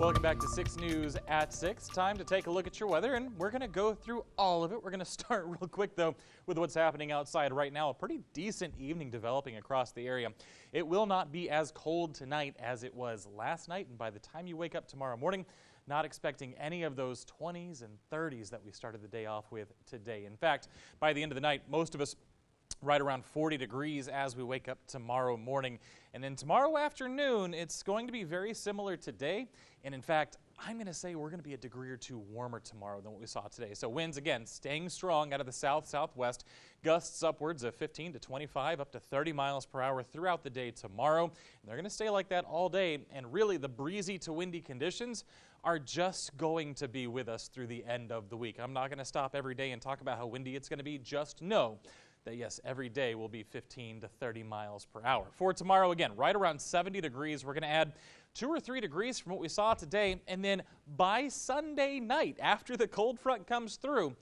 Welcome back to 6 News at 6. Time to take a look at your weather, and we're going to go through all of it. We're going to start real quick, though, with what's happening outside right now. A pretty decent evening developing across the area. It will not be as cold tonight as it was last night, and by the time you wake up tomorrow morning, not expecting any of those 20s and 30s that we started the day off with today. In fact, by the end of the night, most of us right around 40 degrees as we wake up tomorrow morning. And then tomorrow afternoon, it's going to be very similar today. And in fact, I'm going to say we're going to be a degree or two warmer tomorrow than what we saw today. So winds, again, staying strong out of the south-southwest. Gusts upwards of 15 to 25, up to 30 miles per hour throughout the day tomorrow. And they're going to stay like that all day. And really, the breezy to windy conditions are just going to be with us through the end of the week. I'm not going to stop every day and talk about how windy it's going to be. Just know that, yes, every day will be 15 to 30 miles per hour. For tomorrow, again, right around 70 degrees. We're going to add 2 or 3 degrees from what we saw today. And then by Sunday night, after the cold front comes through,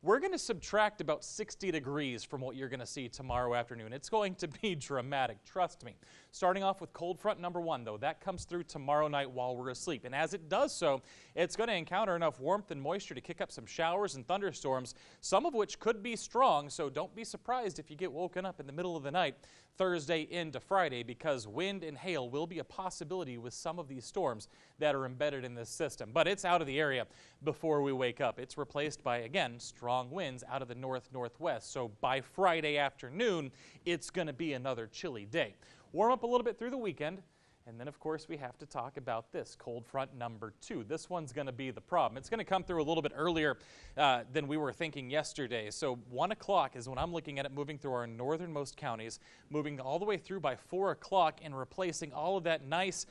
we're going to subtract about 60 degrees from what you're going to see tomorrow afternoon. It's going to be dramatic, trust me. Starting off with cold front number 1, though, that comes through tomorrow night while we're asleep. And as it does so, it's going to encounter enough warmth and moisture to kick up some showers and thunderstorms, some of which could be strong, so don't be surprised if you get woken up in the middle of the night Thursday into Friday, because wind and hail will be a possibility with some of these storms that are embedded in this system. But it's out of the area before we wake up. It's replaced by, again, strong winds out of the north-northwest. So by Friday afternoon, it's going to be another chilly day. Warm up a little bit through the weekend. And then, of course, we have to talk about this, cold front number 2. This one's going to be the problem. It's going to come through a little bit earlier than we were thinking yesterday. So 1 o'clock is when I'm looking at it moving through our northernmost counties, moving all the way through by 4 o'clock and replacing all of that nice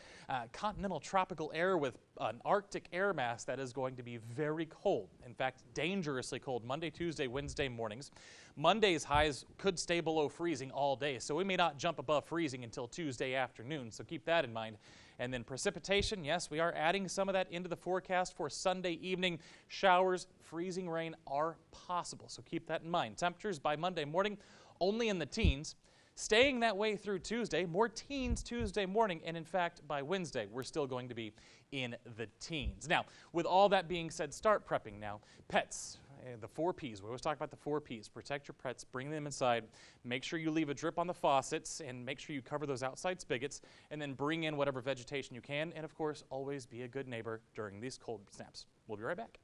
continental tropical air with an Arctic air mass that is going to be very cold. In fact, dangerously cold Monday, Tuesday, Wednesday mornings. Monday's highs could stay below freezing all day, so we may not jump above freezing until Tuesday afternoon, so keep that in mind. And then precipitation, yes, we are adding some of that into the forecast for Sunday evening. Showers, freezing rain are possible, so keep that in mind. Temperatures by Monday morning only in the teens. Staying that way through Tuesday, more teens Tuesday morning, and in fact, by Wednesday, we're still going to be in the teens. Now, with all that being said, start prepping now. Pets, the 4 Ps. We always talk about the 4 Ps. Protect your pets, bring them inside, make sure you leave a drip on the faucets, and make sure you cover those outside spigots, and then bring in whatever vegetation you can, and of course, always be a good neighbor during these cold snaps. We'll be right back.